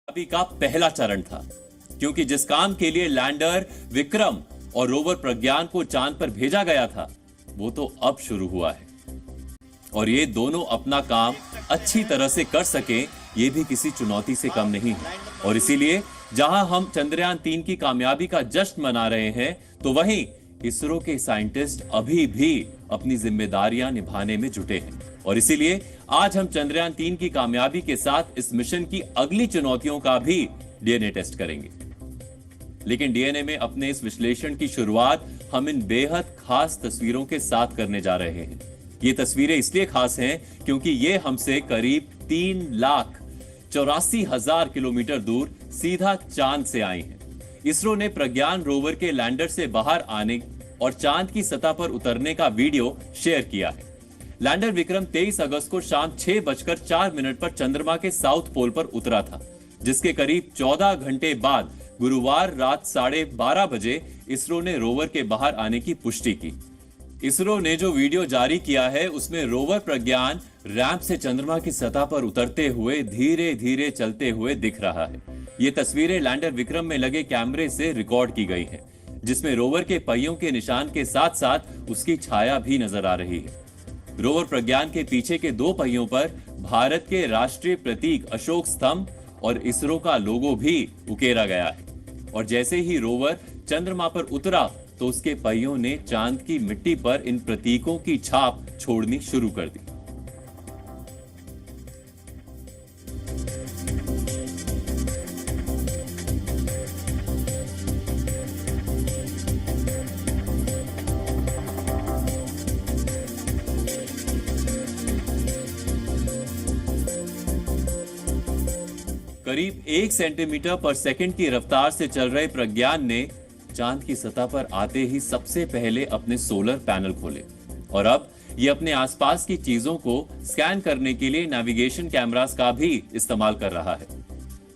कामयाबी का पहला चरण था, क्योंकि जिस काम के लिए लैंडर विक्रम और रोवर प्रज्ञान को चांद पर भेजा गया था, वो तो अब शुरू हुआ है। और ये दोनों अपना काम अच्छी तरह से कर सके, ये भी किसी चुनौती से कम नहीं है। और इसीलिए जहां हम चंद्रयान 3 की कामयाबी का जश्न मना रहे हैं, तो वहीं इसरो के साइंटिस्ट अभी भी अपनी जिम्मेदारियां निभाने में जुटे हैं। और इसीलिए आज हम चंद्रयान 3 की कामयाबी के साथ इस मिशन की अगली चुनौतियों का भी डीएनए टेस्ट करेंगे। लेकिन डीएनए में अपने इस विश्लेषण की शुरुआत हम इन बेहद खास तस्वीरों के साथ करने जा रहे हैं। ये तस्वीरें इसलिए खास हैं क्योंकि ये हमसे करीब 3,84,000 किलोमीटर दूर सीधा चांद से आई हैं। इसरो ने प्रज्ञान रोवर के लैंडर से बाहर आने और चांद की सतह पर उतरने का वीडियो शेयर किया है। लैंडर विक्रम 23 अगस्त को शाम 6:04 पर चंद्रमा के साउथ पोल पर उतरा था, जिसके करीब 14 घंटे बाद गुरुवार रात 12:30 बजे इसरो ने रोवर के बाहर आने की पुष्टि की। इसरो ने जो वीडियो जारी किया है, उसमें रोवर प्रज्ञान रैंप से चंद्रमा की सतह पर उतरते हुए धीरे धीरे चलते हुए दिख रहा है। ये तस्वीरें लैंडर विक्रम में लगे कैमरे से रिकॉर्ड की गई हैं, जिसमें रोवर के पहियों के निशान के साथ साथ उसकी छाया भी नजर आ रही है। रोवर प्रज्ञान के पीछे के 2 पहियों पर भारत के राष्ट्रीय प्रतीक अशोक स्तंभ और इसरो का लोगो भी उकेरा गया है। और जैसे ही रोवर चंद्रमा पर उतरा, तो उसके पहियों ने चांद की मिट्टी पर इन प्रतीकों की छाप छोड़नी शुरू कर दी। करीब 1 सेंटीमीटर पर सेकंड की रफ्तार से चल रहे प्रज्ञान ने चांद की सतह पर आते ही सबसे पहले अपने सोलर पैनल खोले और अब ये अपने आसपास की चीजों को स्कैन करने के लिए नेविगेशन कैमरास का भी इस्तेमाल कर रहा है।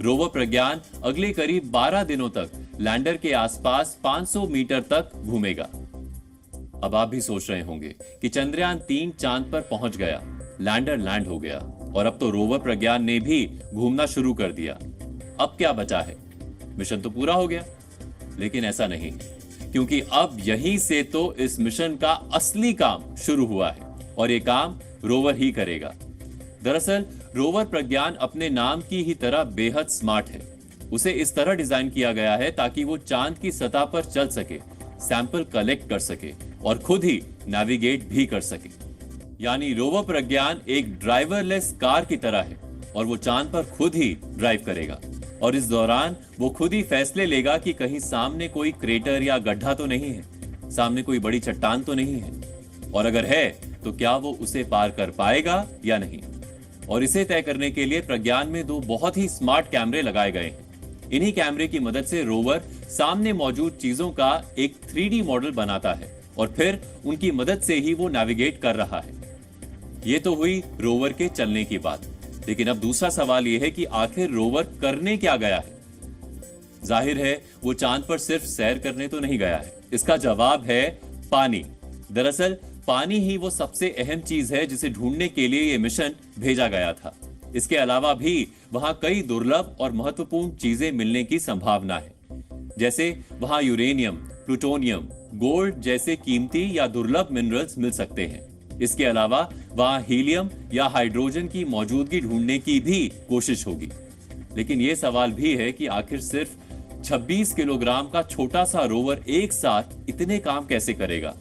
रोवर प्रज्ञान अगले करीब 12 दिनों तक लैंडर के आसपास 500 मीटर तक घूमेगा। अब आप भी सोच रहे होंगे कि चंद्रयान 3 चांद पर पहुंच गया, लैंडर लैंड हो गया और अब तो रोवर प्रज्ञान ने भी घूमना शुरू कर दिया। अब क्या बचा है? मिशन तो पूरा हो गया। लेकिन ऐसा नहीं, क्योंकि अब यहीं से तो इस मिशन का असली काम शुरू हुआ है और ये काम रोवर ही करेगा। दरअसल रोवर प्रज्ञान अपने नाम की ही तरह बेहद स्मार्ट है। उसे इस तरह डिजाइन किया गया है ताकि वो चांद की सतह पर चल सके, सैंपल कलेक्ट कर सके और खुद ही नेविगेट भी कर सके। यानी रोवर प्रज्ञान एक ड्राइवरलेस कार की तरह है और वो चांद पर खुद ही ड्राइव करेगा और इस दौरान वो खुद ही फैसले लेगा कि कहीं सामने कोई क्रेटर या गड्ढा तो नहीं है, सामने कोई बड़ी चट्टान तो नहीं है, और अगर है तो क्या वो उसे पार कर पाएगा या नहीं। और इसे तय करने के लिए प्रज्ञान में 2 बहुत ही स्मार्ट कैमरे लगाए गए हैं। इन्हीं कैमरे की मदद से रोवर सामने मौजूद चीजों का एक 3D मॉडल बनाता है और फिर उनकी मदद से ही वो नेविगेट कर रहा है। ये तो हुई रोवर के चलने की बात, लेकिन अब दूसरा सवाल यह है कि आखिर रोवर करने क्या गया है। जाहिर है वो चांद पर सिर्फ सैर करने तो नहीं गया है। इसका जवाब है पानी। दरअसल पानी ही वो सबसे अहम चीज है जिसे ढूंढने के लिए ये मिशन भेजा गया था। इसके अलावा भी वहां कई दुर्लभ और महत्वपूर्ण चीजें मिलने की संभावना है, जैसे वहां यूरेनियम, प्लूटोनियम, गोल्ड जैसे कीमती या दुर्लभ मिनरल्स मिल सकते हैं। इसके अलावा वहां हीलियम या हाइड्रोजन की मौजूदगी ढूंढने की भी कोशिश होगी। लेकिन यह सवाल भी है कि आखिर सिर्फ 26 किलोग्राम का छोटा सा रोवर एक साथ इतने काम कैसे करेगा।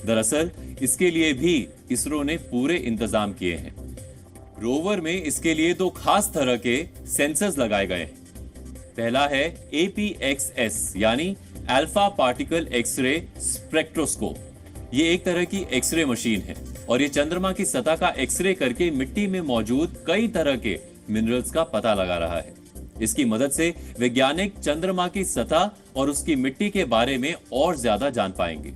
दरअसल इसके लिए भी इसरो ने पूरे इंतजाम किए हैं। रोवर में इसके लिए 2 खास तरह के सेंसर्स लगाए गए हैं। पहला है APXS यानी अल्फा पार्टिकल एक्सरे स्पेक्ट्रोस्कोप। ये एक तरह की एक्सरे मशीन है और ये चंद्रमा की सतह का एक्सरे करके मिट्टी में मौजूद कई तरह के मिनरल्स का पता लगा रहा है। इसकी मदद से वैज्ञानिक चंद्रमा की सतह और उसकी मिट्टी के बारे में और ज्यादा जान पाएंगे।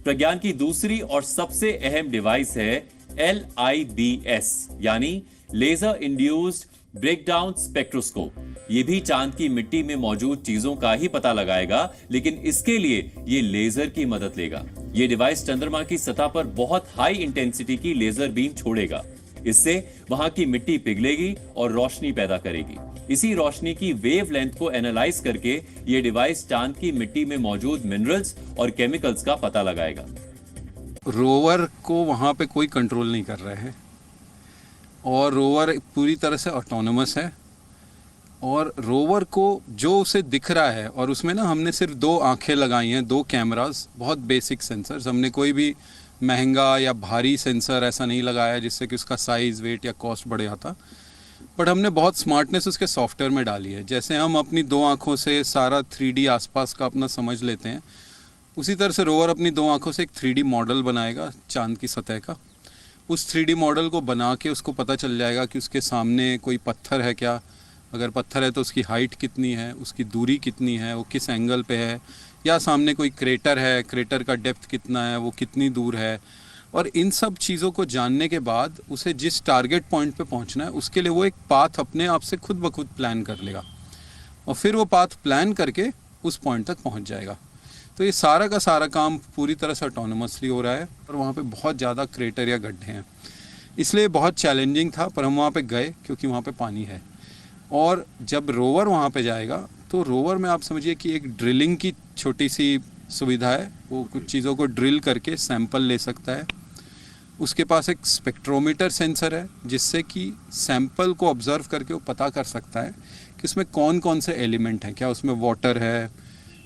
प्रज्ञान की दूसरी और सबसे अहम डिवाइस है LIBS यानी लेजर इंड्यूस्ड ब्रेकडाउन स्पेक्ट्रोस्कोप। ये भी चांद की मिट्टी में मौजूद चीजों का ही पता लगाएगा, लेकिन इसके लिए ये लेजर की मदद लेगा। ये डिवाइस चंद्रमा की सतह पर बहुत हाई इंटेंसिटी की लेजर बीम छोड़ेगा। इससे वहां की मिट्टी पिघलेगी और रोशनी पैदा करेगी। इसी रोशनी की वेवलेंथ को एनालाइज करके ये डिवाइस चांद की मिट्टी में मौजूद मिनरल्स और केमिकल्स का पता लगाएगा। रोवर को वहाँ पे कोई कंट्रोल नहीं कर रहे हैं और रोवर पूरी तरह से ऑटोनोमस है और रोवर को जो उसे दिख रहा है, और उसमें ना हमने सिर्फ 2 आंखें लगाई हैं, 2 कैमरास, बहुत बेसिक सेंसर्स। हमने कोई भी महंगा या भारी सेंसर ऐसा नहीं लगाया जिससे कि उसका साइज़, वेट या कॉस्ट बढ़ जाता, बट हमने बहुत स्मार्टनेस उसके सॉफ्टवेयर में डाली है। जैसे हम अपनी 2 आंखों से सारा 3D आसपास का अपना समझ लेते हैं, उसी तरह से रोवर अपनी 2 आंखों से एक 3D मॉडल बनाएगा चांद की सतह का। उस 3D मॉडल को बना के उसको पता चल जाएगा कि उसके सामने कोई पत्थर है क्या, अगर पत्थर है तो उसकी हाइट कितनी है, उसकी दूरी कितनी है, वो किस एंगल पे है, या सामने कोई क्रेटर है, क्रेटर का डेप्थ कितना है, वो कितनी दूर है। और इन सब चीज़ों को जानने के बाद उसे जिस टारगेट पॉइंट पे पहुंचना है उसके लिए वो एक पाथ अपने आप से खुद ब खुद प्लान कर लेगा और फिर वो पाथ प्लान करके उस पॉइंट तक पहुंच जाएगा। तो ये सारा का सारा काम पूरी तरह से ऑटोनोमसली हो रहा है और वहाँ पे बहुत ज़्यादा क्रेटर या गड्ढे हैं, इसलिए बहुत चैलेंजिंग था, पर हम वहाँ पे गए क्योंकि वहाँ पे पानी है। और जब रोवर वहाँ पे जाएगा तो रोवर में आप समझिए कि एक ड्रिलिंग की छोटी सी सुविधा है, वो कुछ चीज़ों को ड्रिल करके सैंपल ले सकता है। उसके पास एक स्पेक्ट्रोमीटर सेंसर है जिससे कि सैंपल को ऑब्जर्व करके वो पता कर सकता है कि उसमें कौन कौन से एलिमेंट हैं, क्या उसमें वाटर है,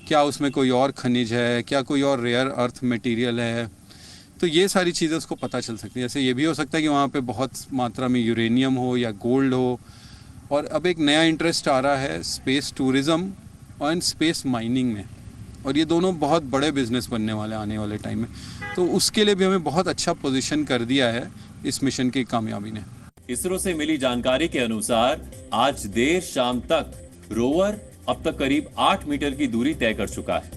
क्या उसमें कोई और खनिज है, क्या कोई और रेयर अर्थ मटेरियल है। तो ये सारी चीज़ें उसको पता चल सकती हैं। जैसे ये भी हो सकता है कि वहाँ पे बहुत मात्रा में यूरेनियम हो या गोल्ड हो। और अब एक नया इंटरेस्ट आ रहा है स्पेस टूरिज़्म और स्पेस माइनिंग में, और ये दोनों बहुत बड़े बिजनेस बनने वाले आने वाले टाइम में। तो उसके लिए भी हमें बहुत अच्छा पोजीशन कर दिया है इस मिशन की कामयाबी ने। इसरो से मिली जानकारी के अनुसार आज देर शाम तक रोवर अब तक करीब 8 मीटर की दूरी तय कर चुका है।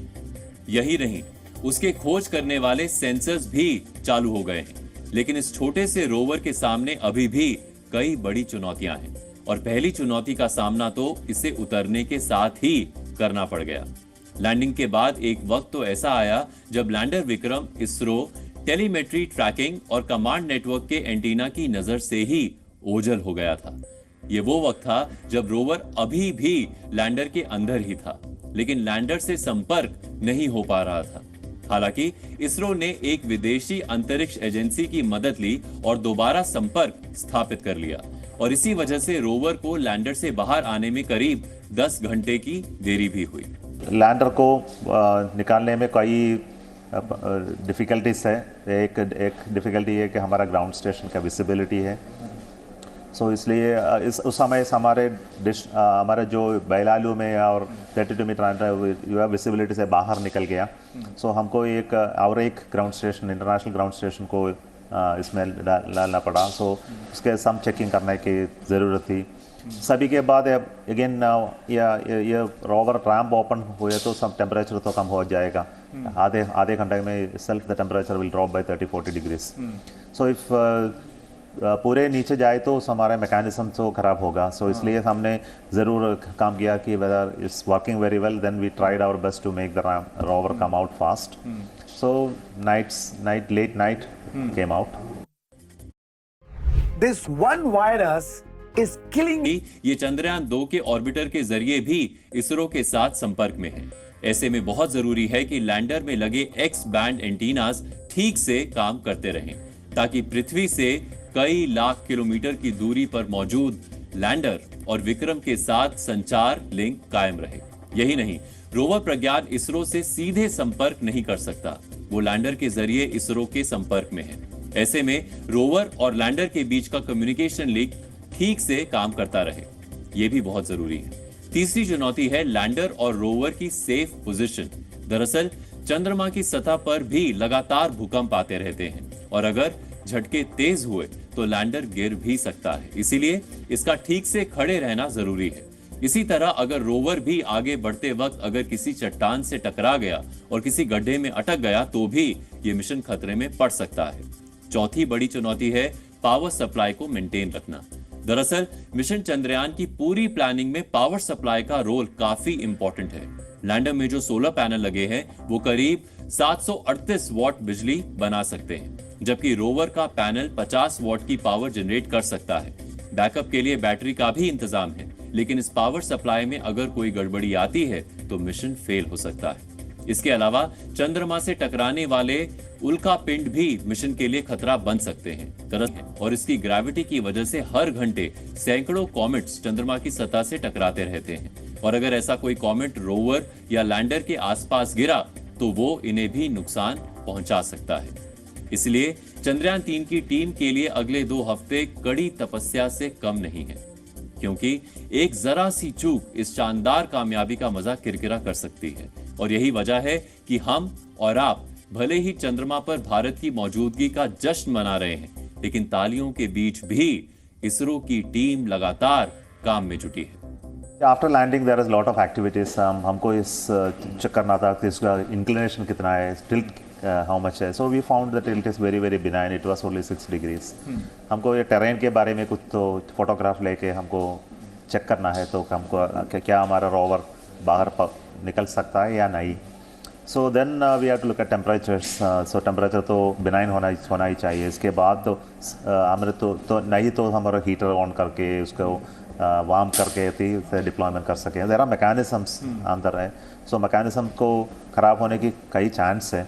यही नहीं, उसके खोज करने वाले सेंसर्स भी चालू हो गए हैं। लेकिन इस छोटे से रोवर के सामने अभी भी कई बड़ी चुनौतियां हैं और पहली चुनौती का सामना तो इसे उतरने के साथ ही करना पड़ गया। लैंडिंग के बाद एक वक्त तो ऐसा आया जब lander Vikram ISRO telemetry, tracking और कमांड नेटवर्क के एंटीना की नजर से ही ओझल हो गया था। ये वो वक्त था जब रोवर अभी भी लैंडर के अंदर ही था, लेकिन लैंडर से संपर्क नहीं हो पा रहा था। हालांकि इसरो ने एक विदेशी अंतरिक्ष एजेंसी की मदद ली और दोबारा संपर्क स्थापित कर लिया, और इसी वजह से रोवर को लैंडर से बाहर आने में करीब 10 घंटे की देरी भी हुई। लैंडर को निकालने में कई डिफ़िकल्टीज है। एक डिफ़िकल्टी है कि हमारा ग्राउंड स्टेशन का विजिबिलिटी है। सो इसलिए उस समय हमारे जो बैलालू में और 32 मीटर विजिबिलिटी से बाहर निकल गया। सो हमको एक ground station, international ground station को इसमें डालना पड़ा। सो उसके सम चेकिंग करने की ज़रूरत थी। सभी के बाद अगेन ये रोवर रैम्प ओपन हुए तो सब टेम्परेचर तो कम हो जाएगा। आधे घंटे में self the temperature will drop by 30-40 degrees. So if पूरे नीचे जाए तो हमारा मैकेनिज्म तो खराब होगा। सो इसलिए हमने ज़रूर काम किया कि whether it's working very well, then we tried our best to make the rover come out fast. So late night came out. This one virus is killing. ये चंद्रयान 2 के ऑर्बिटर के जरिए भी इसरो के साथ संपर्क में है। ऐसे में बहुत जरूरी है कि लैंडर में लगे एक्स बैंड एंटीनास ठीक से काम करते रहें, ताकि पृथ्वी से कई लाख किलोमीटर की दूरी पर मौजूद लैंडर और विक्रम के साथ संचार लिंक कायम रहे। यही नहीं, रोवर प्रज्ञान इसरो से सीधे संपर्क नहीं कर सकता, वो लैंडर के जरिए इसरो के संपर्क में है। ऐसे में रोवर और लैंडर के बीच का कम्युनिकेशन लिंक ठीक से काम करता रहे, ये भी बहुत जरूरी है। तीसरी चुनौती है लैंडर और रोवर की सेफ पोजीशन। दरअसल चंद्रमा की सतह पर भी लगातार भूकंप आते रहते हैं और अगर झटके तेज हुए तो लैंडर गिर भी सकता है, इसीलिए इसका ठीक से खड़े रहना जरूरी है। इसी तरह अगर रोवर भी आगे बढ़ते वक्त अगर किसी चट्टान से टकरा गया और किसी गड्ढे में अटक गया तो भी ये मिशन खतरे में पड़ सकता है। चौथी बड़ी चुनौती है पावर सप्लाई को मेंटेन रखना। दरअसल मिशन चंद्रयान की पूरी प्लानिंग में पावर सप्लाई का रोल काफी इंपॉर्टेंट है। लैंडर में जो सोलर पैनल लगे हैं वो करीब 738 वॉट बिजली बना सकते हैं, जबकि रोवर का पैनल 50 वॉट की पावर जनरेट कर सकता है। बैकअप के लिए बैटरी का भी इंतजाम है, लेकिन इस पावर सप्लाई में अगर कोई गड़बड़ी आती है तो मिशन फेल हो सकता है। इसके अलावा चंद्रमा से टकराने वाले उल्का पिंड भी मिशन के लिए खतरा बन सकते हैं। दरअसल और इसकी ग्रेविटी की वजह से हर घंटे सैकड़ों कॉमेट्स चंद्रमा की सतह से टकराते रहते हैं, और अगर ऐसा कोई कॉमेट रोवर या लैंडर के आसपास गिरा तो वो इन्हें भी नुकसान पहुंचा सकता है। इसलिए चंद्रयान 3 की टीम के लिए अगले 2 हफ्ते कड़ी तपस्या से कम नहीं है, क्योंकि एक जरा सी चूक इस शानदार कामयाबी का मजा किरकिरा कर सकती है। और यही वजह है कि हम और आप भले ही चंद्रमा पर भारत की मौजूदगी का जश्न मना रहे हैं, लेकिन तालियों के बीच भी इसरो की टीम लगातार काम में जुटी है। After landing there is lot of activities. हमको इस चेक करना था कि इसका इंक्लिनेशन कितना है, टिल्ट हाउ मच है। So we found the tilt is very very benign, it was only 6 degrees. हमको ये टेरेन के बारे में कुछ तो फोटोग्राफ लेके हमको चेक करना है, तो हमको क्या हमारा रोवर बाहर निकल सकता है या नहीं। So then we have to look at temperatures. So temperature तो बिनाइन होना ही चाहिए। इसके बाद तो हमारे तो नहीं तो हमारा हीटर ऑन करके उसको वार्म करके फिर डिप्लॉयमेंट कर सकें। देयर आर मैकेनिज्म्स अंदर है। सो मैकेनिज्म को ख़राब होने की कई चांस है।